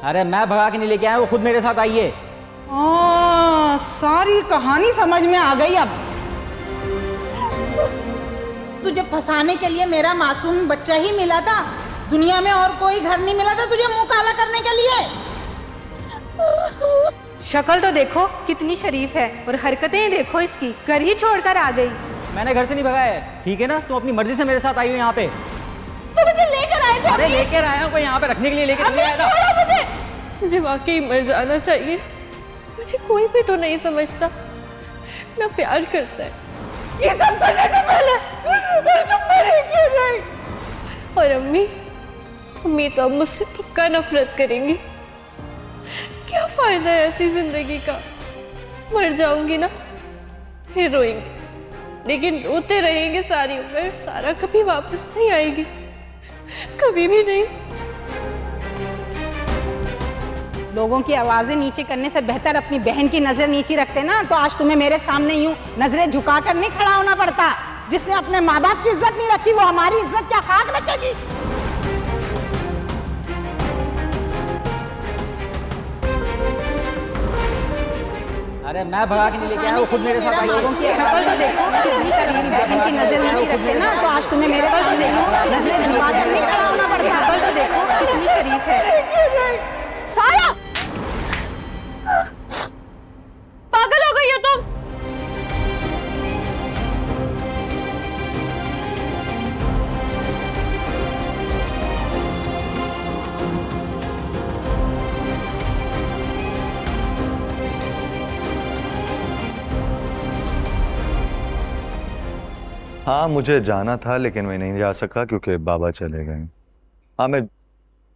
अरे मैं भगा के नहीं लेके आया, वो खुद मेरे साथ आई है। सारी कहानी समझ में आ गई अब। तुझे फंसाने के लिए मेरा मासूम बच्चा ही मिला था, दुनिया में और कोई घर नहीं मिला था तुझे मुंह काला करने के लिए। शक्ल तो देखो कितनी शरीफ है और हरकतें देखो इसकी, घर ही छोड़कर आ गई। मैंने घर से नहीं भगाया है, ठीक है ना? तुम अपनी मर्जी से मेरे साथ आई हो यहाँ पे। तो मुझे लेकर आए थे। अरे लेकर आया हूँ, कोई यहाँ पे रखने के लिए लेकर नहीं आया था। मुझे वाकई मर जाना चाहिए। मुझे कोई भी तो नहीं समझता ना प्यार करता है। ये सब करने से पहले तुम मरे क्यों नहीं? और अम्मी तो अब मुझसे पक्का नफरत करेंगी। क्या फायदा है ऐसी जिंदगी का? मर जाऊंगी ना, फिर रोएंगे, लेकिन रोते रहेंगे सारी उम्र। सारा कभी वापस नहीं आएगी, कभी भी नहीं। लोगों की आवाजें नीचे करने से बेहतर अपनी बहन की नजर नीचे रखते ना, तो आज तुम्हें मेरे सामने यूं नजरें झुकाकर नहीं खड़ा होना पड़ता। जिसने अपने माँ बाप की इज्जत नहीं रखी, वो हमारी इज्जत क्या खाक रखेगी? अरे मैं भगा के नहीं लेके आया, वो खुद मेरे साथ आई है। लोगों की शक्ल तो देखो कितनी शरीफ, बहन की नजर नीचे रखते ना, तो आज तुम्हें मेरे सामने नजरें झुकाकर नहीं खड़ा होना पड़ता। शक्ल तो देखो कितनी शरीफ है। साया, पागल हो गई हो तुम? हाँ मुझे जाना था लेकिन मैं नहीं जा सका क्योंकि बाबा चले गए। हाँ मैं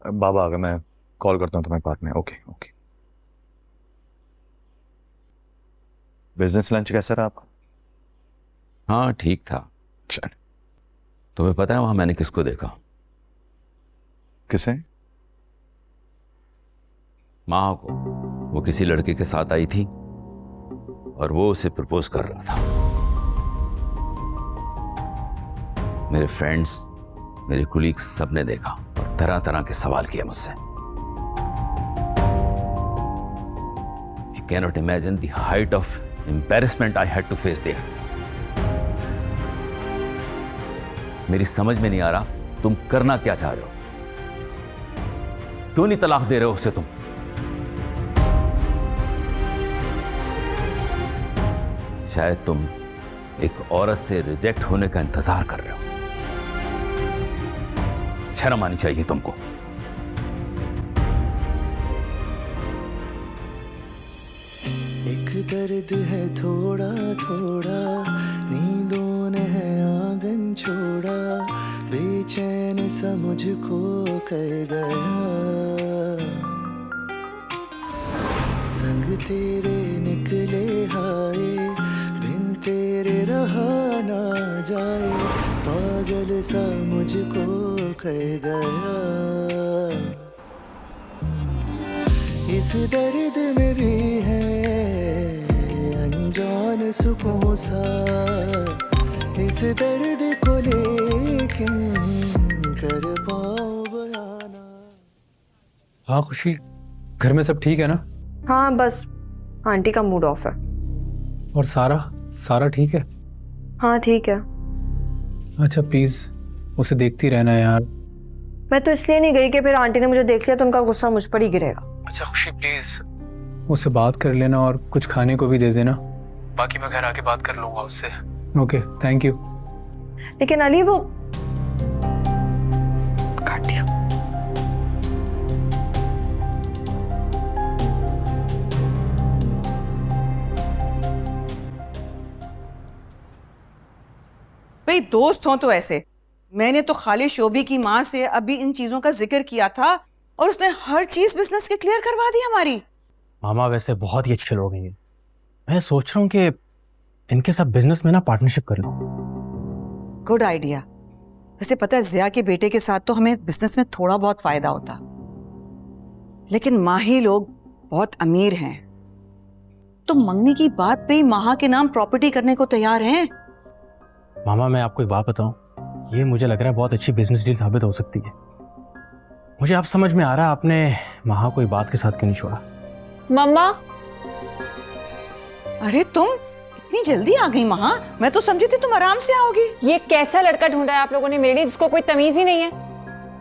बाबा आ गए, मैं कॉल करता हूँ तुम्हें बाद में। Okay okay. बिजनेस लंच कैसा रहा आपका? हाँ ठीक था। चल। तुम्हें पता है वहां मैंने किसको देखा? किसे? माँ को। वो किसी लड़के के साथ आई थी और वो उसे प्रपोज कर रहा था। मेरे फ्रेंड्स, मेरे कुलीग्स सबने देखा और तरह तरह के सवाल किए मुझसे। You cannot imagine the height of embarrassment I had to face there. मेरी समझ में नहीं आ रहा तुम करना क्या चाह रहे हो? क्यों नहीं तलाक दे रहे हो उसे तुम? शायद तुम एक औरत से रिजेक्ट होने का इंतजार कर रहे हो। शर्म आनी चाहिए तुमको। एक दर्द है थोड़ा थोड़ा, नींदों ने है आंगन छोड़ा, बेचैन सा मुझको कर गया। संग तेरे निकले हाय, बिन तेरे रहा ना जाए, पागल सा मुझको कर गया। इस दर्द में भी है अनजान सुकून सा, इस दर्द को लेकिन कर पाऊं बयाना। हाँ खुशी, घर में सब ठीक है ना? हाँ बस आंटी का मूड ऑफ है। और सारा ठीक है? हाँ ठीक है। अच्छा प्लीज उसे देखती रहना यार। मैं तो इसलिए नहीं गई कि फिर आंटी ने मुझे देख लिया तो उनका गुस्सा मुझ पर ही गिरेगा। अच्छा खुशी प्लीज उससे बात कर लेना और कुछ खाने को भी दे देना, बाकी मैं घर आके बात कर लूंगा उससे। Okay thank you. लेकिन अली वो काट दिया। भाई दोस्त हो तो ऐसे। मैंने तो खाली शोभी की माँ से अभी इन चीजों का जिक्र किया था और उसने हर चीज बिजनेस की क्लियर करवा दी हमारी। मामा वैसे बहुत ही अच्छे लोग हैं ये। मैं सोच रहा हूँ कि इनके साथ बिजनेस में ना पार्टनरशिप कर लूं। Good idea. वैसे पता है जिया के बेटे के साथ तो हमें बिजनेस में थोड़ा बहुत फायदा होता, लेकिन माही लोग बहुत अमीर हैं, तो मंगनी की बात पे ही माहा के नाम प्रॉपर्टी करने को तैयार हैं। मामा मैं आपको एक बात बताऊं, ये मुझे लग रहा है बहुत अच्छी बिजनेस डील साबित हो सकती है। मुझे अब समझ में आ रहा है आपने महा कोई बात के साथ क्यों नहीं छोड़ा। मम्मा, अरे तुम इतनी जल्दी आ गई महा, मैं तो समझी थी तुम आराम से आओगी। ये कैसा लड़का ढूंढा है आप लोगों ने मेरे लिए जिसको कोई तमीज ही नहीं है?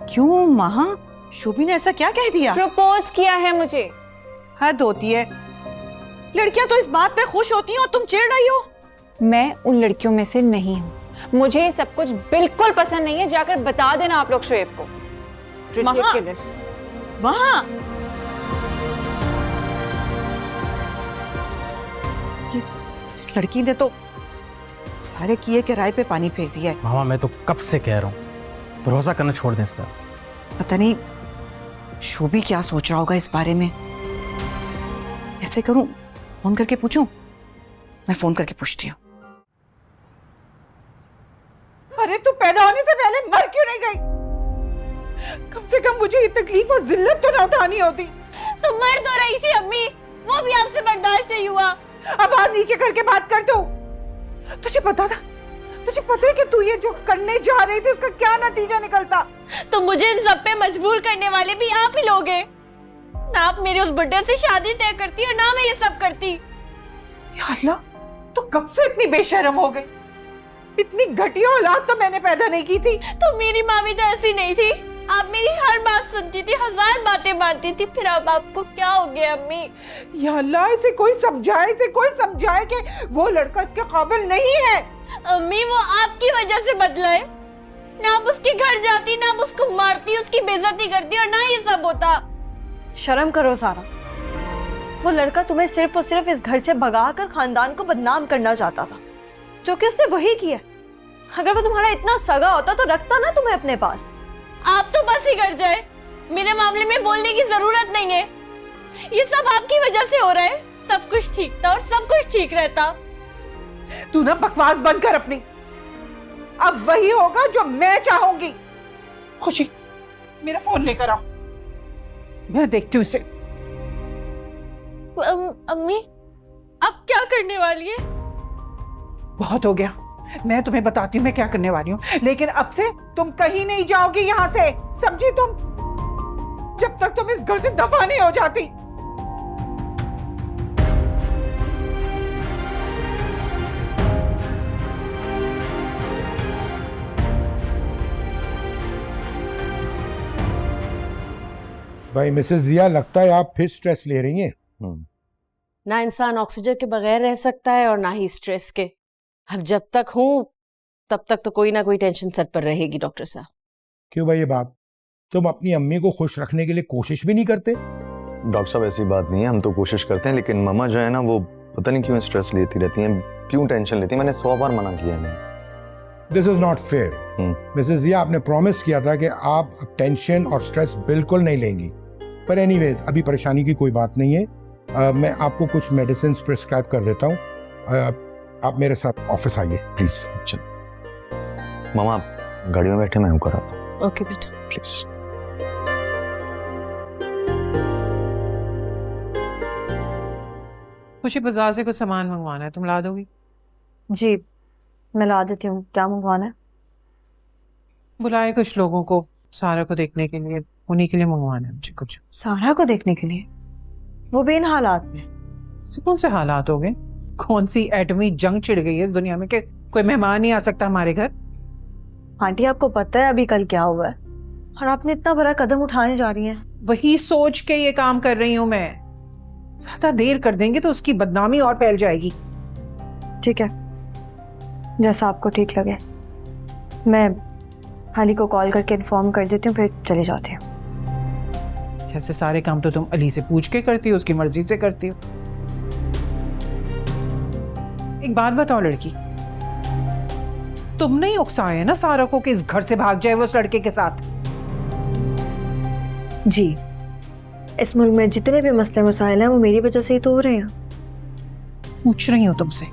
क्यों महा, शोभी ने ऐसा क्या कह दिया? प्रपोज किया है मुझे। हद होती है, लड़कियां तो इस बात पे खुश होती हैं और तुम चिढ़ रही हो। मैं उन लड़कियों में से नहीं हूँ, मुझे ये सब कुछ बिल्कुल पसंद नहीं है। जाकर बता देना आप लोग शोएब को। Ridiculous. वहाँ इस लड़की ने तो सारे किए के राय पे पानी फेर दिया है। मामा मैं तो कब से कह रहा हूँ भरोसा करना छोड़ दें इस पर। पता नहीं शोभी क्या सोच रहा होगा इस बारे में। ऐसे करूं, फोन करके पूछूं? मैं फोन करके पूछती हूँ। अरे तू पैदा होने से पहले मर क्यों नहीं गई? कम से कम मुझे ये तकलीफ और जिल्लत तो ना उठानी होती। तुम मर तो रही थी अम्मी, वो भी आपसे बर्दाश्त नहीं हुआ। आवाज नीचे करके बात कर दो। तुझे पता था, तुझे पता है कि तू ये जो करने जा रही थी उसका क्या नतीजा निकलता? तो मुझे इन सब पे मजबूर करने वाले भी आप ही लोग हैं। ना आप मेरे उस बुड्ढे से शादी तय करती और ना मैं ये सब करती। या अल्लाह, तू कब से इतनी बेशर्म हो गई? इतनी घटिया औलाद तो मैंने पैदा नहीं की थी। तो मेरी माँ भी तो ऐसी नहीं थी। आप मेरी हर बात सुनती थी, हजार बातें मानती थी, फिर अब आपको क्या हो गया अम्मी? या अल्लाह, इसे कोई समझाए कि वो लड़का इसके काबिल नहीं है। अम्मी वो आपकी वजह से बदला है। ना आप उसके घर जाती, ना आप उसको मारती, उसकी बेइज्जती करती और ना ये सब होता। शर्म करो सारा, वो लड़का तुम्हें सिर्फ और सिर्फ इस घर से भगाकर खानदान को बदनाम करना चाहता था, जो कि उसने वही किया। अगर वो तुम्हारा इतना सगा होता तो रखता ना तुम्हें अपने पास। आप तो बस ही कर जाए, मेरे मामले में बोलने की जरूरत नहीं है। ये सब आपकी वजह से हो रहा है। सब कुछ ठीक था और सब कुछ ठीक रहता। तू ना बकवास बंद कर अपनी। अब वही होगा जो मैं चाहूंगी। खुशी, मेरा फोन लेकर आओ, मैं देखती हूँ इसे। अम्मी अब क्या करने वाली है? बहुत हो गया, मैं तुम्हें बताती हूँ मैं क्या करने वाली हूँ। लेकिन अब से तुम कहीं नहीं जाओगी यहाँ से, समझी तुम? जब तक तुम इस घर से दफा नहीं हो जाती। भाई मिसेस जिया, लगता है आप फिर स्ट्रेस ले रही हैं। ना इंसान ऑक्सीजन के बगैर रह सकता है और ना ही स्ट्रेस के। अब जब तक हूं तब तक तो कोई ना कोई टेंशन सर पर रहेगी डॉक्टर साहब। क्यों भाई ये बात? तुम अपनी अम्मी को खुश रखने के लिए कोशिश भी नहीं करते? डॉक्टर साहब ऐसी बात नहीं है, हम तो कोशिश करते हैं, लेकिन मम्मा जो है ना वो पता नहीं क्यों स्ट्रेस लेती रहती हैं, क्यों टेंशन लेती हैं। मैंने 100 बार मना किया है। This is not fair. Mrs Jiya, आपने प्रॉमिस किया था कि आप टेंशन और स्ट्रेस बिल्कुल नहीं लेंगी। पर एनीवेज अभी परेशानी की कोई बात नहीं है। मैं आपको कुछ मेडिसिन प्रिस्क्राइब कर देता हूँ। आप मेरे साथ ऑफिस आइए प्लीज। मामा आप गाड़ी में बैठे, मैं हूँ करा। ओके बेटा प्लीज। खुशी, बाजार से कुछ सामान मंगवाना है, तुम ला दोगी? जी मैं ला देती हूँ। क्या मंगवाना है? बुलाए कुछ लोगों को सारा को देखने के लिए, उन्हीं के लिए मंगवाना है मुझे कुछ। सारा को देखने के लिए? वो भी इन हालात में? कौन से हालात हो गए? कौन सी एटमी जंग छिड़ गई है इस दुनिया में कि कोई मेहमान नहीं आ सकता हमारे घर? आंटी आपको पता है अभी कल क्या हुआ है और आपने इतना बड़ा कदम उठाने जा रही हैं। वही सोच के ये काम कर रही हूँ मैं। ज्यादा देर कर देंगे तो उसकी बदनामी और फैल जाएगी। ठीक है, जैसा आपको ठीक लगे। मैं अली को कॉल करके इन्फॉर्म कर देती हूँ, फिर चली जाती हूँ। जैसे सारे काम तो तुम अली से पूछ के करती हो, उसकी मर्जी से करती हो। एक बात बताओ लड़की, तुमने ही उकसाया है ना सारा को कि इस घर से भाग जाए वो उस लड़के के साथ? जी, इस मुल्क में जितने भी मसले मसाइल हैं वो मेरी वजह से ही तो हो रहे हैं। पूछ रही हूँ तुमसे,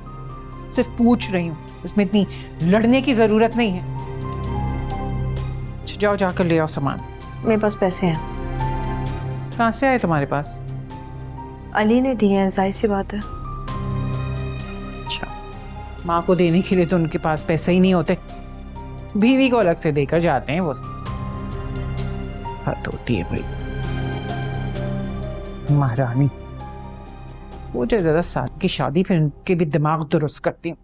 सिर्फ पूछ रही हूँ, उसमें इतनी लड़ने की जरूरत नहीं है। जाओ जाकर ले आओ सामान। मेरे पास पैसे हैं। कहाँ से आए तुम्हारे पास? अली ने दिए हैं, जाहिर सी बात है। अच्छा, माँ को देने के लिए तो उनके पास पैसे ही नहीं होते, बीवी को अलग से देकर जाते हैं वो। हद होती है भाई। महारानी वो जो जरा साथ की शादी, फिर उनके भी दिमाग दुरुस्त करती हूँ,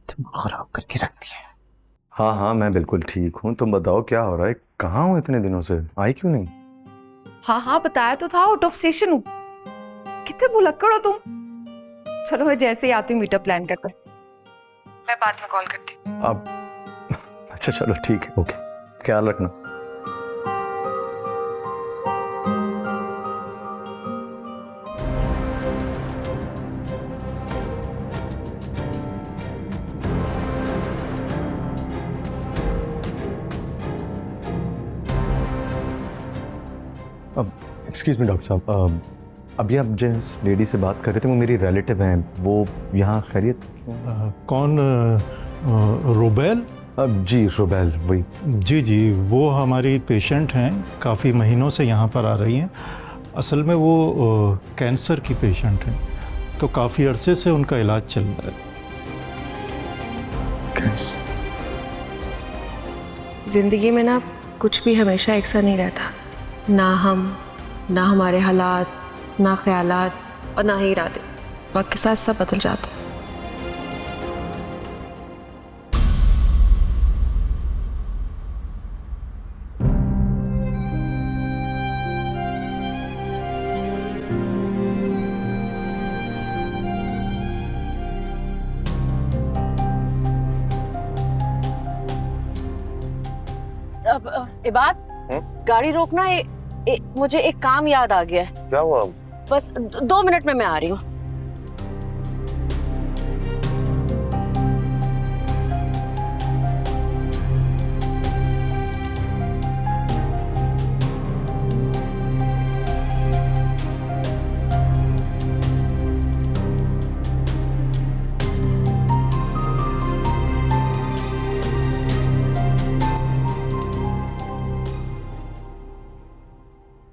दिमाग खराब करके रखती है। हाँ हाँ, मैं बिल्कुल ठीक हूँ। तुम बताओ क्या हो रहा है? कहाँ हो इतने दिनों से? आई क्यों नहीं? हाँ हाँ बताया तो था, आउट ऑफ स्टेशन हूँ। कितने भुलक्कड़ हो तुम। चलो मैं जैसे ही आती हूँ मीटअप प्लान करते, मैं बाद में कॉल करती हूँ। अब अच्छा चलो ठीक है, ओके, ख्याल रखना। अब एक्सक्यूज मी डॉक्टर साहब, अभी आप जिस लेडी से बात कर रहे थे वो मेरी रिलेटिव हैं, वो यहाँ खैरियत? कौन? रुबेल? जी रुबेल, वही। जी जी, वो हमारी पेशेंट हैं, काफ़ी महीनों से यहाँ पर आ रही हैं। असल में वो कैंसर की पेशेंट हैं, तो काफ़ी अरसे से उनका इलाज चल रहा है। जिंदगी में ना कुछ भी हमेशा एक सा नहीं रहता, ना हम, ना हमारे हालात, ना ख्यालात और ना ही इरादे, वक्त के साथ सब बदल जाता है। इबाद, गाड़ी रोकना। मुझे एक काम याद आ गया है। क्या हुआ? बस 2 मिनट में मैं आ रही हूँ।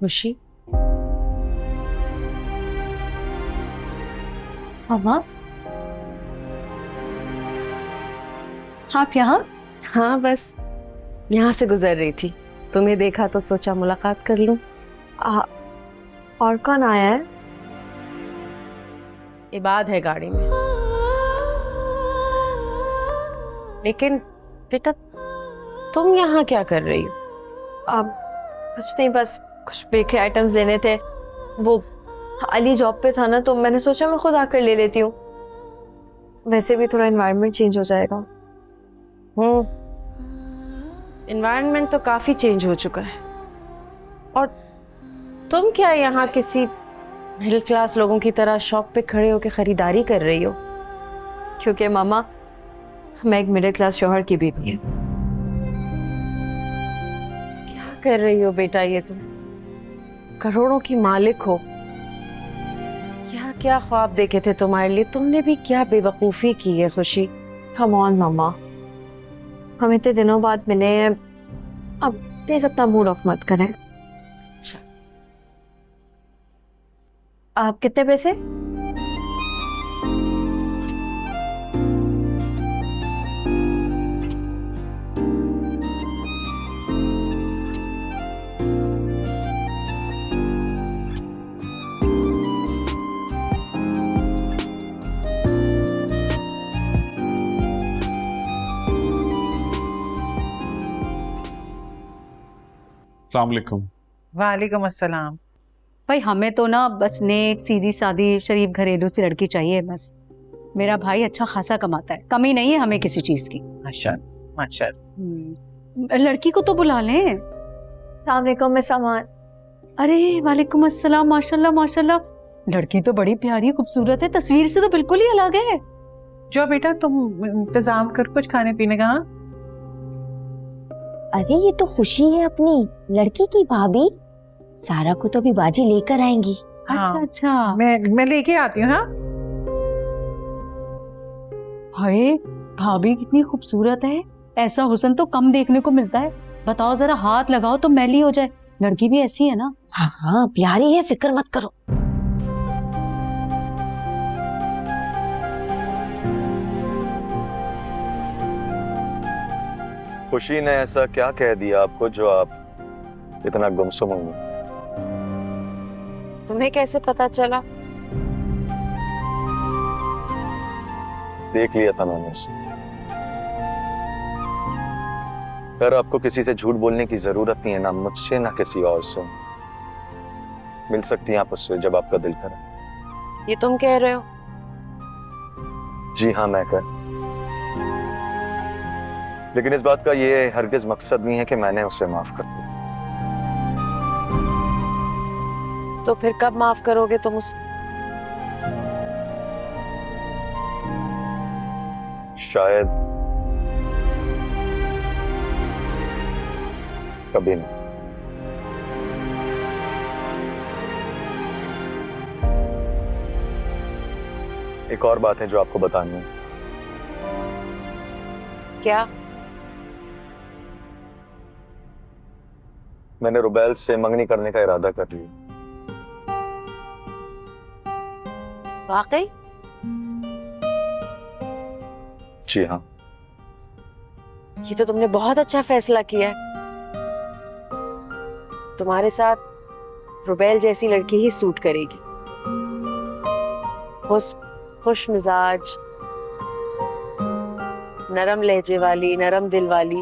खुशी, मामा आप यहाँ? हाँ, बस यहाँ से गुजर रही थी, तुम्हें देखा तो सोचा मुलाकात कर लूं। और कौन आया है? इबाद है गाड़ी में। लेकिन बेटा तुम यहाँ क्या कर रही हो? आप कुछ नहीं, बस कुछ बेकरी आइटम्स लेने थे। वो अली जॉब पे था ना, तो मैंने सोचा मैं खुद आकर ले लेती हूँ। वैसे भी थोड़ा एनवायरनमेंट चेंज हो जाएगा। एनवायरनमेंट तो काफी चेंज हो चुका है। और तुम क्या यहाँ किसी मिडिल क्लास लोगों की तरह शॉप पे खड़े होकर खरीदारी कर रही हो? क्योंकि मामा मैं एक मिडिल क्लास शौहर की बीवी हूँ। क्या कर रही हो बेटा ये तुम? करोड़ों की मालिक हो। क्या क्या ख्वाब देखे थे तुम्हारे लिए, तुमने भी क्या बेवकूफ़ी की है खुशी। कम ऑन मामा, हम इतने दिनों बाद मिले हैं, अब प्लीज अपना मूड ऑफ मत करें। अच्छा, आप कितने पैसे? वालेकुम अस्सलाम। भाई हमें तो ना बस नेक सीधी सादी शरीफ घरेलू सी लड़की चाहिए बस। मेरा भाई अच्छा खासा कमाता है, कमी नहीं है हमें किसी चीज की। माशाअल्लाह माशाअल्लाह। लड़की को तो बुला लें। अस्सलाम वालेकुम मैं सामान। अरे वालेकुम अस्सलाम, माशाल्लाह माशाल्लाह। लड़की तो बड़ी प्यारी खूबसूरत है, तस्वीर से तो बिल्कुल ही अलग है। जो बेटा तुम इंतजाम कर कुछ खाने पीने का। अरे ये तो खुशी है अपनी लड़की की भाभी, सारा को तो भी बाजी लेकर आएंगी। अच्छा अच्छा, मैं लेके आती हूँ। हाँ हाय भाभी कितनी खूबसूरत है, ऐसा हुस्न तो कम देखने को मिलता है। बताओ जरा हाथ लगाओ तो मैली हो जाए। लड़की भी ऐसी है ना? हाँ हाँ प्यारी है, फिक्र मत करो। खुशी ने ऐसा क्या कह दिया आपको जो आप इतना गुमसुम हूँ। तुम्हें कैसे पता चला? देख लिया था मैंने उसे। पर आपको किसी से झूठ बोलने की जरूरत नहीं है, ना मुझसे ना किसी और से। मिल सकती हैं आप उससे जब आपका दिल करे। ये तुम कह रहे हो? जी हाँ, मैं कर। लेकिन इस बात का ये हरगिज मकसद नहीं है कि मैंने उसे माफ कर दिया। तो फिर कब माफ करोगे तुम उसे? शायद कभी नहीं। एक और बात है जो आपको बतानी है। क्या? मैंने रुबैल से मंगनी करने का इरादा कर लिया। वाकई? जी हाँ। ये तो तुमने बहुत अच्छा फैसला किया है। तुम्हारे साथ रुबैल जैसी लड़की ही सूट करेगी। खुश मिजाज, नरम लहजे वाली, नरम दिल वाली।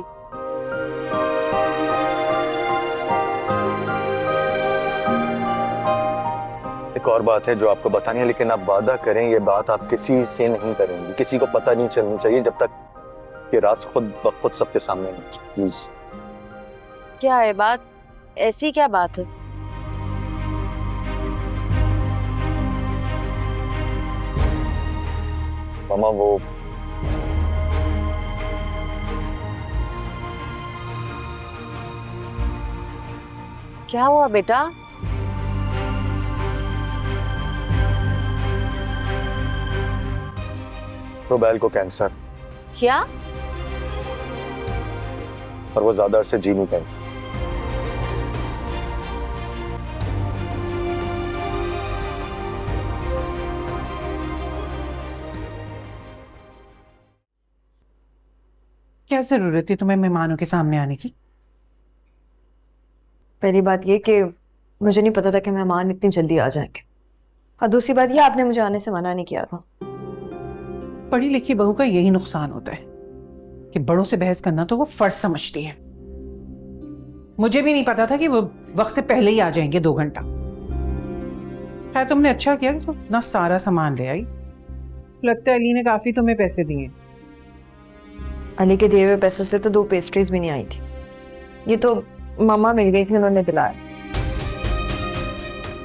एक और बात है जो आपको बतानी है, लेकिन आप वादा करें ये बात आप किसी से नहीं करेंगे, किसी को पता नहीं चलनी चाहिए जब तक ये राज खुद ब खुद सबके सामने नहीं। प्लीज। क्या है बात? ऐसी क्या बात है? मामा वो क्या हुआ बेटा? रुबैल को कैंसर। क्या? और वो ज्यादा अरसे जी नहीं पाएगी। क्या जरूरत थी तुम्हें मेहमानों के सामने आने की? पहली बात ये कि मुझे नहीं पता था कि मेहमान इतनी जल्दी आ जाएंगे, और दूसरी बात ये आपने मुझे आने से मना नहीं किया था। पढ़ी लिखी बहू का यही नुकसान होता है कि बड़ों से बहस करना तो वो फर्ज समझती है। मुझे भी नहीं पता था कि वो वक्त से पहले ही आ जाएंगे 2 घंटा। है तुमने अच्छा किया कि ना सारा सामान ले आई। लगता है अली ने काफी तुम्हें पैसे दिए। अली के दिए हुए पैसों से तो 2 पेस्ट्रीज भी नहीं आई थी। ये तो मामा मिल गई थी, उन्होंने दिलाया।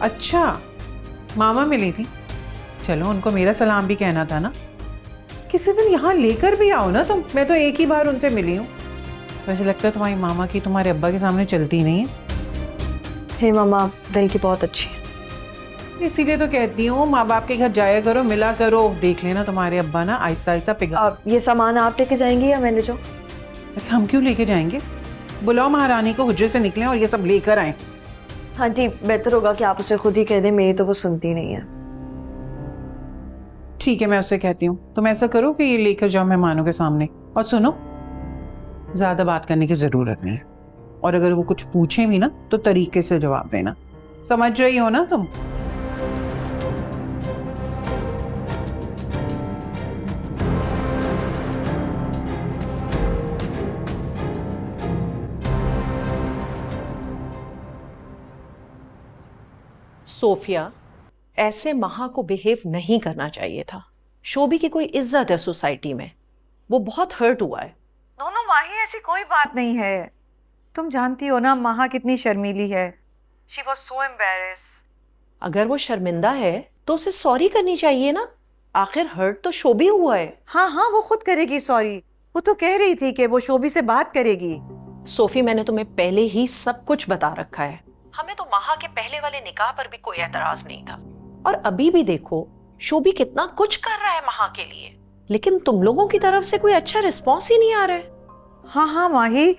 अच्छा, मामा मिली थी। चलो उनको मेरा सलाम भी कहना था ना। किसी दिन यहाँ लेकर भी आओ ना तुम। मैं तो एक ही बार उनसे मिली हूँ। वैसे लगता है तुम्हारी मामा की तुम्हारे अब्बा के सामने चलती नहीं है। हे मामा दिल की बहुत अच्छी है, इसीलिए तो कहती हूँ माँ बाप के घर जाया करो, मिला करो। देख लेना तुम्हारे अब्बा ना आहिस्ता आहिस्ता पिघल। ये सामान आप लेके जाएंगे या मैं ले जाऊँ? हम क्यों लेके जाएंगे? बुलाओ महारानी को, हुज्जे से निकले और ये सब लेकर आए। हाँ जी, बेहतर होगा कि आप उसे खुद ही कह दें, मेरी तो वो सुनती नहीं है। ठीक है, मैं उससे कहती हूँ। तुम ऐसा करो कि ये लेकर जाओ मेहमानों के सामने। और सुनो, ज्यादा बात करने की जरूरत नहीं है, और अगर वो कुछ पूछे भी ना तो तरीके से जवाब देना। समझ रही हो ना तुम? सोफिया, ऐसे महा को बिहेव नहीं करना चाहिए था। शोभी की कोई इज्जत है सोसाइटी में, वो बहुत हर्ट हुआ है। दोनों माही, ऐसी कोई बात नहीं है। तुम जानती हो ना महा कितनी शर्मीली है। She was so embarrassed. अगर वो शर्मिंदा है तो उसे सॉरी करनी चाहिए ना। आखिर हर्ट तो शोभी हुआ है। हाँ हाँ, वो खुद करेगी सॉरी। वो तो कह रही थी कि वो शोभी से बात करेगी। सोफी, मैंने तुम्हें पहले ही सब कुछ बता रखा है। हमें तो महा के पहले वाले निकाह पर भी कोई एतराज नहीं था, और अभी भी देखो शोभी कितना कुछ कर रहा है महा के लिए, लेकिन तुम लोगों की तरफ से कोई अच्छा रिस्पॉन्स ही नहीं आ रहा है। हाँ हाँ माही,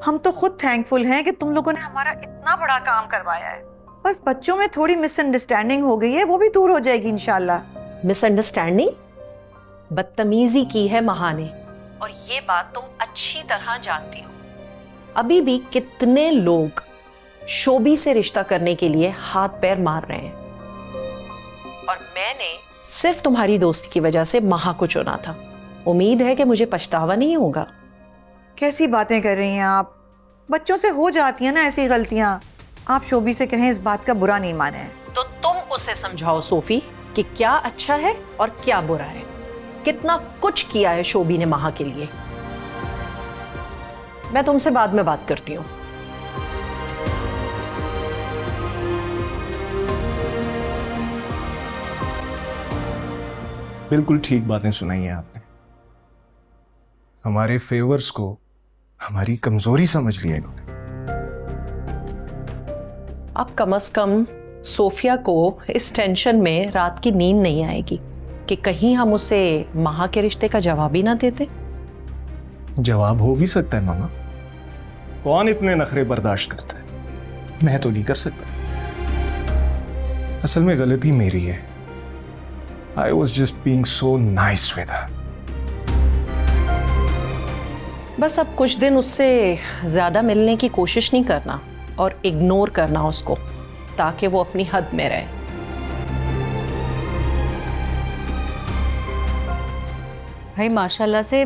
हम तो खुद थैंकफुल हैं कि तुम लोगों ने हमारा इतना बड़ा काम करवाया है। बस बच्चों में थोड़ी मिसअंडरस्टैंडिंग हो गई है, वो भी दूर हो जाएगी इंशाल्लाह। मिसअंडरस्टैंडिंग? बदतमीजी की है महा ने, और ये बात तुम अच्छी तरह जानती हो। अभी भी कितने लोग शोभी से रिश्ता करने के लिए हाथ पैर मार रहे हैं, और मैंने सिर्फ तुम्हारी दोस्ती की वजह से महा को चुना था। उम्मीद है कि मुझे पछतावा नहीं होगा। कैसी बातें कर रही हैं आप? बच्चों से हो जाती हैं ना ऐसी गलतियां। आप शोभी से कहें इस बात का बुरा नहीं माने। तो तुम उसे समझाओ सोफी कि क्या अच्छा है और क्या बुरा है। कितना कुछ किया है शोभी ने महा के लिए। मैं तुमसे बाद में बात करती हूँ। बिल्कुल ठीक बातें सुनाई हैं आपने। हमारे फेवर्स को हमारी कमजोरी समझ लिया इन्होंने। अब कम से कम सोफिया को इस टेंशन में रात की नींद नहीं आएगी कि कहीं हम उसे महा के रिश्ते का जवाब ही ना देते। जवाब हो भी सकता है मामा, कौन इतने नखरे बर्दाश्त करता है? मैं तो नहीं कर सकता। असल में गलती मेरी है। I was just being so nice with her. बस अब कुछ दिन उससे ज्यादा मिलने की कोशिश नहीं करना और इग्नोर करना उसको, ताकि वो अपनी हद में रहे। भाई माशाल्लाह से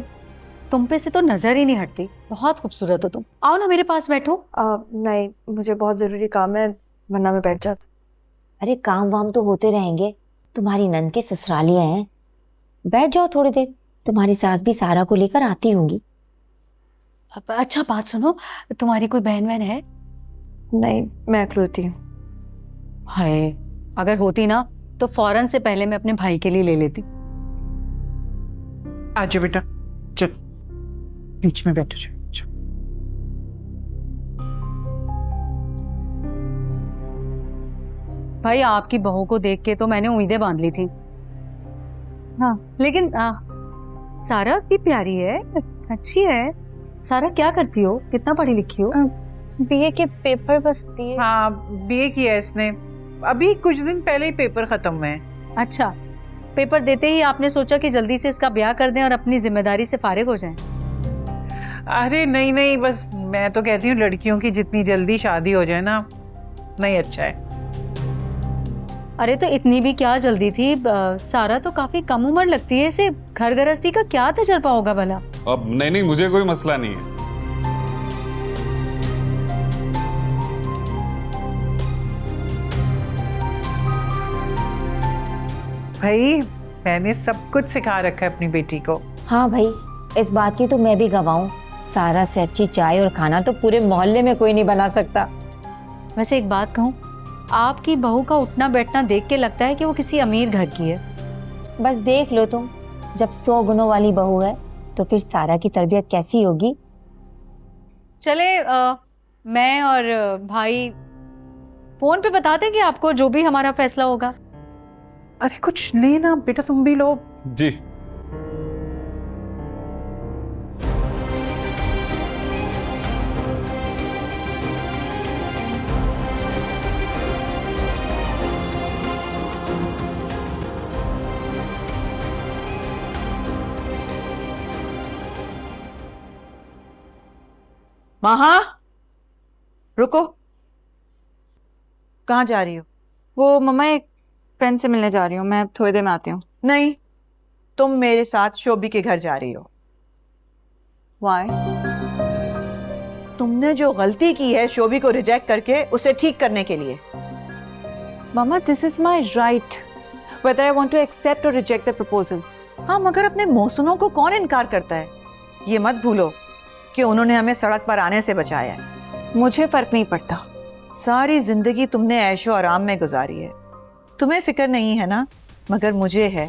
तुम पे से तो नजर ही नहीं हटती, बहुत खूबसूरत हो तुम। आओ ना मेरे पास बैठो। नहीं, मुझे बहुत जरूरी काम है, वरना मैं बैठ जाता। अरे काम वाम तो होते रहेंगे, तुम्हारी नंद के ससुरालियां हैं, बैठ जाओ थोड़ी देर। तुम्हारी सास भी सारा को लेकर आती होंगी। अच्छा बात सुनो, तुम्हारी कोई बहन वहन है? नहीं, मैं अकलौती हूँ। हाय, अगर होती ना तो फौरन से पहले मैं अपने भाई के लिए ले लेती। आजा बेटा, चल बीच में बैठो। चल भाई आपकी बहू को देख के तो मैंने उम्मीदें बांध ली थी। हाँ लेकिन सारा भी प्यारी है, अच्छी है। सारा क्या करती हो, कितना पढ़ी लिखी हो? बीए के पेपर बस दिए। हाँ, बीए किया है इसने, अभी कुछ दिन पहले ही पेपर खत्म हुए हैं। अच्छा, पेपर देते ही आपने सोचा कि जल्दी से इसका ब्याह कर दें और अपनी जिम्मेदारी से फारिग हो जाएं? अरे नहीं नहीं, बस मैं तो कहती हूँ लड़कियों की जितनी जल्दी शादी हो जाए ना, नहीं अच्छा है। अरे तो इतनी भी क्या जल्दी थी? सारा तो काफी कम उम्र लगती है इसे, घर गृहस्थी का क्या तजर्बा होगा भला? अब नहीं, मुझे कोई मसला नहीं है। भाई मैंने सब कुछ सिखा रखा है अपनी बेटी को। हाँ भाई, इस बात की तो मैं भी गवाह हूँ। सारा से अच्छी चाय और खाना तो पूरे मोहल्ले में कोई नहीं बना सकता। वैसे एक बात कहूँ, आपकी बहू का उठना बैठना देख के लगता है कि वो किसी अमीर घर की है। बस देख लो तुम, जब 100 गुणों वाली बहू है तो फिर सारा की तरबियत कैसी होगी। चले मैं और भाई फोन पे बता देंगे आपको जो भी हमारा फैसला होगा। अरे कुछ लेना बेटा, तुम भी लो। जी। महा, रुको। कहाँ जा रही हो? वो मम्मा, एक फ्रेंड से मिलने जा रही हूँ, मैं थोड़ी देर में आती हूँ। नहीं, तुम मेरे साथ शोभी के घर जा रही हो। Why? तुमने जो गलती की है शोभी को रिजेक्ट करके, उसे ठीक करने के लिए। मामा, this is my right whether I want to accept or reject the proposal. हाँ, मगर अपने मौसनों को कौन इनकार करता है? ये मत भूलो कि उन्होंने हमें सड़क पर आने से बचाया है। मुझे फर्क नहीं पड़ता। सारी जिंदगी तुमने ऐशो आराम में गुजारी है, तुम्हें फिक्र नहीं है ना, मगर मुझे है।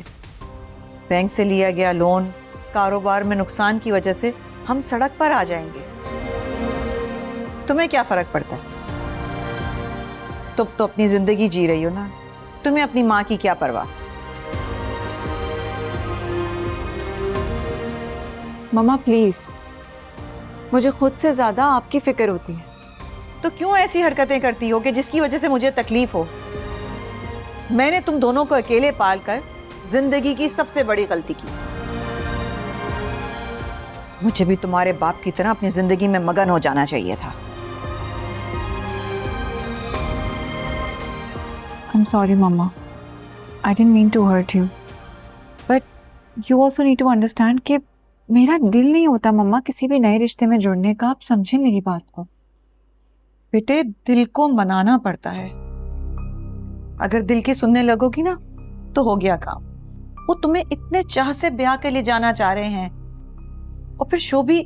बैंक से लिया गया लोन, कारोबार में नुकसान की वजह से हम सड़क पर आ जाएंगे। तुम्हें क्या फर्क पड़ता है? तुम तो अपनी जिंदगी जी रही हो ना, तुम्हें अपनी माँ की क्या परवाह। मामा प्लीज, मुझे खुद से ज्यादा आपकी फिक्र होती है। तो क्यों ऐसी हरकतें करती हो कि जिसकी वजह से मुझे तकलीफ हो? मैंने तुम दोनों को अकेले पालकर जिंदगी की सबसे बड़ी गलती की। मुझे भी तुम्हारे बाप की तरह अपनी जिंदगी में मगन हो जाना चाहिए था। I'm sorry, Mama. I didn't mean to hurt you. But you also need to understand कि मेरा दिल नहीं होता मम्मा किसी भी नए रिश्ते में जुड़ने का। आप समझे मेरी बात को। बेटे, दिल को मनाना पड़ता है। अगर दिल की सुनने लगोगी ना तो हो गया काम। वो तुम्हें इतने चाह से ब्याह के लिए जाना चाह रहे हैं और फिर शोभी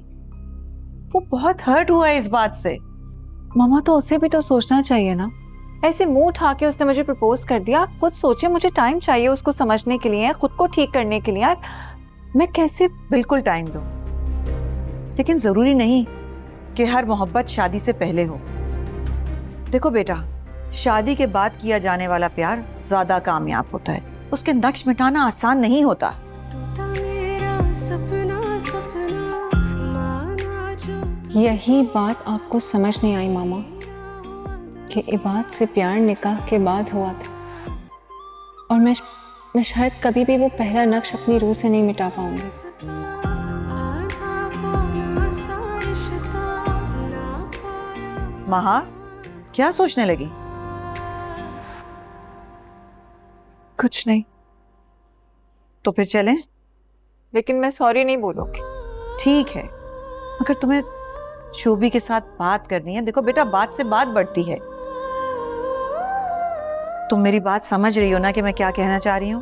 वो बहुत हर्ट हुआ है इस बात से। मम्मा तो उसे भी तो सोचना चाहिए ना। ऐसे मुंह उठा के उसने मुझे प्रपोज कर दिया। आप खुद सोचिए, मुझे टाइम चाहिए उसको समझने के लिए, खुद को ठीक करने के लिए। यार मैं कैसे? बिल्कुल टाइम दो, लेकिन जरूरी नहीं कि हर मोहब्बत शादी से पहले हो। देखो बेटा, शादी के बाद किया जाने वाला प्यार ज्यादा कामयाब होता है। उसके नक्श मिटाना आसान नहीं होता। यही बात आपको समझ नहीं आई मामा कि इबाद से प्यार निकाह के बाद हुआ था और मैं शायद कभी भी वो पहला नक्श अपनी रूह से नहीं मिटा पाऊंगी। महा, क्या सोचने लगी? कुछ नहीं। तो फिर चलें? लेकिन मैं सॉरी नहीं बोलूंगी। ठीक है, अगर तुम्हें शोभी के साथ बात करनी है। देखो बेटा, बात से बात बढ़ती है। तुम मेरी बात समझ रही हो ना कि मैं क्या कहना चाह रही हूँ?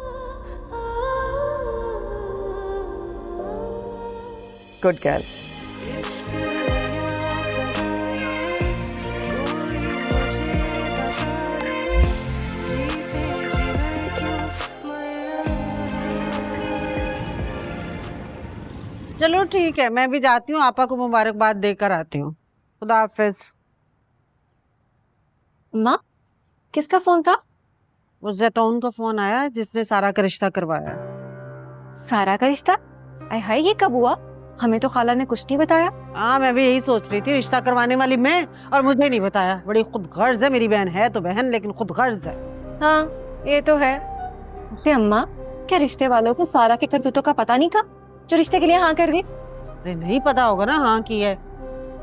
Good girl. चलो ठीक है, मैं भी जाती हूँ, आपा को मुबारकबाद देकर आती हूँ। खुदा हाफिज। माँ, किसका फोन था? उस जैतून का फोन आया जिसने सारा का रिश्ता करवाया। सारा का रिश्ता? आय हाय, ये कब हुआ? हमें तो खाला ने कुछ नहीं बताया। हाँ, मैं भी यही सोच रही थी, रिश्ता करवाने वाली मैं और मुझे नहीं बताया। बड़ी खुदगर्ज है मेरी बहन। है तो बहन लेकिन खुदगर्ज है। हाँ, ये तो है। वैसे अम्मा, क्या रिश्ते वालों को सारा के करतूतों का पता नहीं था जो रिश्ते के लिए हाँ कर दी? अरे नहीं पता होगा ना हाँ की है,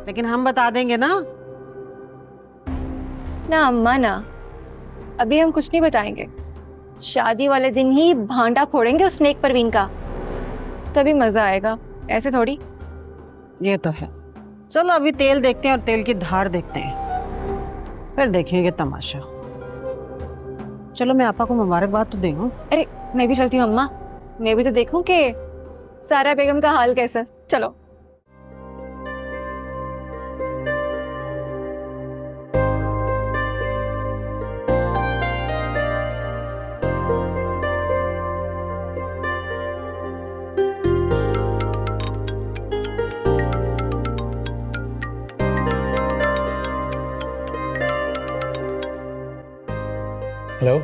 लेकिन हम बता देंगे ना। ना अम्मा ना, अभी हम कुछ नहीं बताएंगे। शादी वाले दिन ही भांडा फोड़ेंगे उस नेक परवीन का, तभी मजा आएगा। ऐसे थोड़ी। ये तो है। चलो अभी तेल देखते हैं और तेल की धार देखते हैं, फिर देखेंगे तमाशा। चलो मैं आपा को मुबारकबाद तो दूं। अरे मैं भी चलती हूँ अम्मा, मैं भी तो देखूं कि सारा बेगम का हाल कैसा। चलो। हेलो,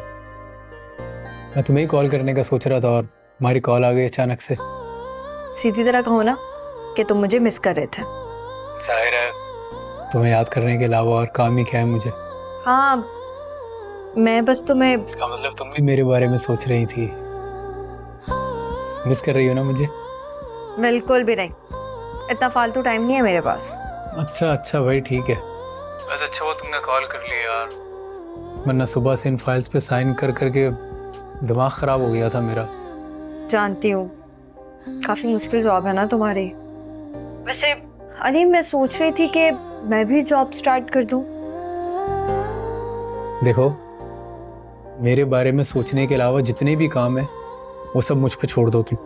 मैं तुम्हें ही कॉल करने का सोच रहा था और तुम्हारी कॉल आ गई अचानक से। सीधी तरह कहो ना कि तुम मुझे मिस कर रहे थे। जाहिर है, तुम्हें याद करने के अलावा और काम ही क्या है मुझे। हाँ, मैं बस तुम्हें। इसका मतलब तुम भी मेरे बारे में सोच रही थी। मिस कर रही हो ना मुझे? बिल्कुल भी नहीं, इतना फालतू टाइम नहीं है मेरे पास। अच्छा भाई, ठीक है। बस अच्छा हुआ तुमने कॉल कर लिया यार, वरना सुबह से इन फाइल्स पे साइन कर करके दिमाग खराब हो गया था मेरा। जानती हूँ, काफी मुश्किल जॉब है ना तुम्हारी। वैसे अली, मैं सोच रही थी कि मैं भी जॉब स्टार्ट कर दूं। देखो, मेरे बारे में सोचने के अलावा जितने भी काम है वो सब मुझ पे छोड़ दो तुम।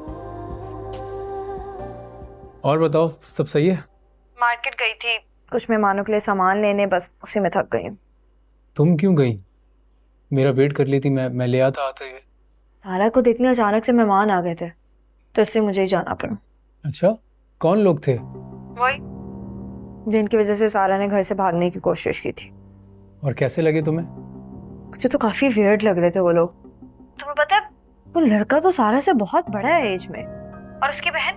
और बताओ, सब सही है? मार्केट गई थी कुछ मेहमानों के लिए सामान लेने, बस उसी में थक गई। तुम क्यों गई? मेरा वेट कर ली थी, मैं ले आता आते हुए। सारा को देखने अचानक से मेहमान आ गए थे, तो इसलिए मुझे ही जाना पड़ा। अच्छा, कौन लोग थे? वही जिनकी वजह से सारा ने घर से भागने की कोशिश की थी। और कैसे लगे तुम्हें? मुझे तो काफी वियर्ड लग रहे थे वो लोग। तुम्हें पता है, वो लड़का तो सारा से बहुत बड़ा है एज में, और उसकी बहन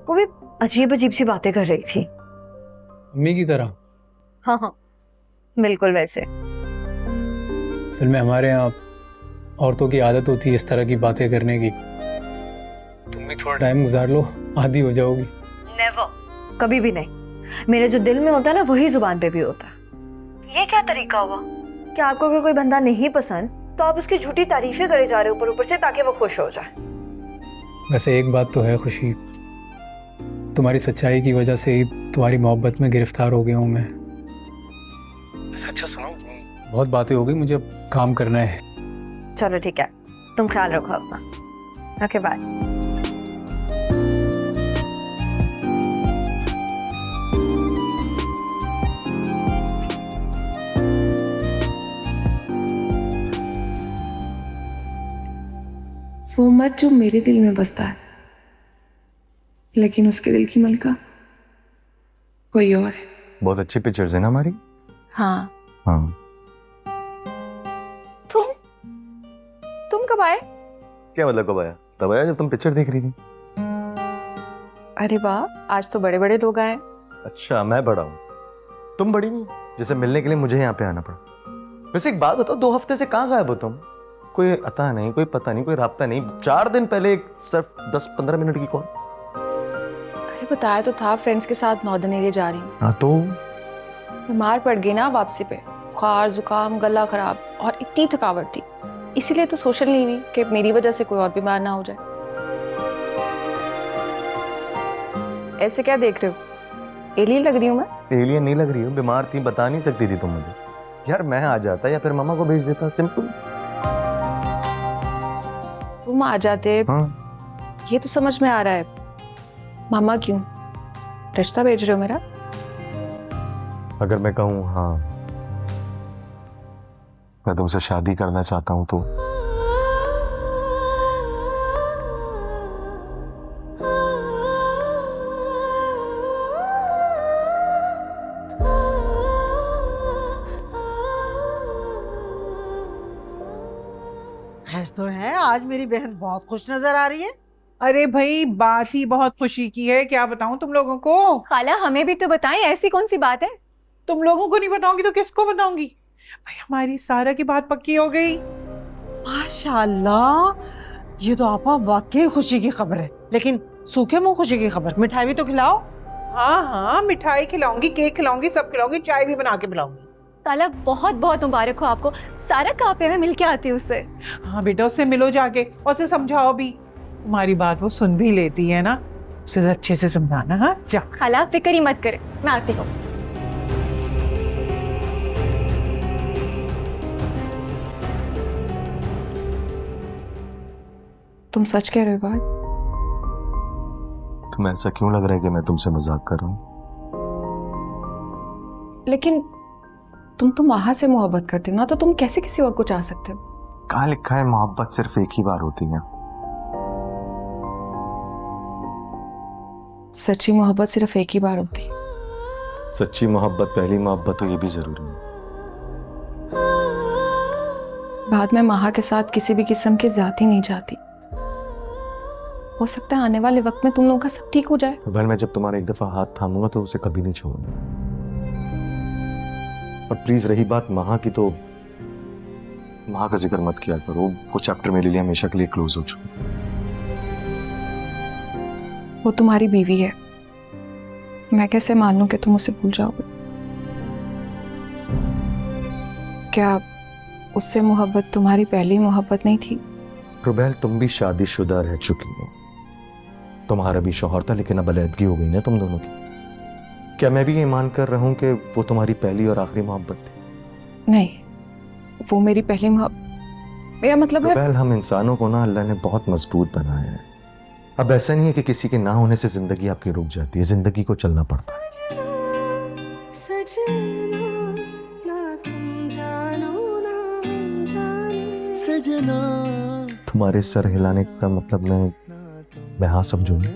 वो भी अजीब अजीब सी बातें कर रही थी। अम्मी की तरह? हाँ, बिल्कुल वैसे। असल में हमारे यहाँ औरतों की आदत होती है इस तरह की बातें करने की। तुम भी थोड़ा टाइम गुजार लो, आदी हो जाओगी। नेवर, कभी भी नहीं। मेरे जो दिल में होता है ना, वही जुबान पे भी होता है। ये क्या तरीका हुआ कि आपको अगर कोई बंदा नहीं पसंद तो आप उसकी झूठी तारीफें करे जा रहे हो ऊपर ऊपर से ताकि वो खुश हो जाए। वैसे एक बात तो है खुशी, तुम्हारी सच्चाई की वजह से ही तुम्हारी मोहब्बत में गिरफ्तार हो गया हूँ मैं। वैसे अच्छा सुनो, बहुत बातें हो गई, मुझे अब काम करना है। चलो ठीक है, तुम ख्याल रखो अपना। Okay bye. वो मत जो मेरे दिल में बसता है, लेकिन उसके दिल की मलका कोई और है। बहुत अच्छी पिक्चर्स है ना हमारी। हाँ। हाँ। तुम कब आए? क्या मतलब कब आया? तब आया जब तुम पिक्चर देख रही थी। अरे वाह, आज तो बड़े बड़े लोग आए। अच्छा, मैं बड़ा हूँ, तुम बड़ी नहीं, जिसे मिलने के लिए मुझे यहाँ पे आना पड़ा। वैसे एक बात बताओ, 2 हफ्ते से कहाँ गायब हो तुम? कोई अता नहीं, कोई पता नहीं, कोई राब्ता नहीं। 4 दिन पहले सिर्फ 10-15 मिनट की कॉल। अरे बताया तो था, फ्रेंड्स के साथ नॉर्दर्न एरिया जा रही हूँ। हाँ तो बीमार पड़ गई ना वापसी पे, बुखार जुकाम गला खराब और इतनी थकावट थी, इसीलिए तो सोशल नहीं हुई कि मेरी वजह से कोई और बीमार ना हो जाए। ऐसे क्या देख रहे हो? एलियन लग रही हूँ मैं? एलियन नहीं लग रही हो, बीमार थी, बता नहीं सकती थी तुम मुझे। यार मैं आ जाता या फिर मामा को भेज देता, सिंपल। तुम आ जाते। हाँ। ये तो समझ में आ रहा है, मामा क्यों रिश्ता भेज रहे हो मेरा? अगर मैं कहूँ हाँ, मैं तुमसे शादी करना चाहता हूँ तो खैर तो है, आज मेरी बहन बहुत खुश नजर आ रही है। अरे भाई, बात ही बहुत खुशी की है, क्या बताऊं तुम लोगों को। खाला हमें भी तो बताएं, ऐसी कौन सी बात है? तुम लोगों को नहीं बताऊंगी तो किसको बताऊंगी? भाई हमारी सारा की बात पक्की हो गई। माशाल्लाह, ये तो आपा वाकई खुशी की खबर है। लेकिन सूखे मुंह खुशी की खबर, मिठाई भी तो खिलाओ। हाँ हाँ, मिठाई खिलाऊंगी, केक खिलाऊंगी, सब खिलाऊंगी, चाय भी बना के पिलाऊंगी। खाला बहुत बहुत मुबारक हो आपको। सारा कहाँ पे? मैं मिल के आती हूँ उससे। हाँ बेटा, उससे मिलो जाके और उसे समझाओ भी। तुम्हारी बात वो सुन भी लेती है ना, उसे अच्छे से समझाना। हाँ जा। खाला फिक्र ही मत करे, मैं आती हूँ। तुम सच कह रहे हो बात? तुम्हें ऐसा क्यों लग रहा है कि मैं तुमसे मजाक कर रहा हूँ? लेकिन तुम तो माहा से मोहब्बत करते हो ना, तो तुम कैसे किसी और को चाह सकते हो? कहाँ लिखा है मोहब्बत सिर्फ एक ही बार होती है? सच्ची मोहब्बत सिर्फ एक ही बार होती है। सच्ची मोहब्बत पहली मोहब्बत हो, ये भी जरूरी है। बाद में माहा के साथ किसी भी किस्म की ज्यादती नहीं चाहती। हो सकता है आने वाले वक्त में तुम लोगों का सब ठीक हो जाए। बहन, मैं जब तुम्हारा एक दफा हाथ थामूंगा तो उसे कभी नहीं छोड़ूंगा। और प्लीज रही बात माहा की, तो माहा का जिक्र मत किया करो, वो चैप्टर मेरे लिए हमेशा के लिए क्लोज हो चुका। वो तुम्हारी बीवी है, मैं कैसे मान लूं कि तुम उसे भूल जाओगे? क्या उससे मोहब्बत तुम्हारी पहली मोहब्बत नहीं थी? रुबैल, तुम भी शादीशुदा रह चुकी हो, तुम्हारा भी शौहर था, लेकिन अब अलहदगी हो गई ना तुम दोनों की। क्या मैं भी ये मान कर रहा हूं कि वो तुम्हारी पहली और आखिरी मोहब्बत थी? नहीं, वो मेरी पहली मोहब्बत। मेरा मतलब है, रुबैल, हम इंसानों को ना अल्लाह ने बहुत मजबूत बनाया है। अब ऐसा नहीं है कि किसी के ना होने से जिंदगी आपकी रुक जाती है, जिंदगी को चलना पड़ता है। तुम्हारे सर हिलाने का मतलब मैं हाँ समझूंगा।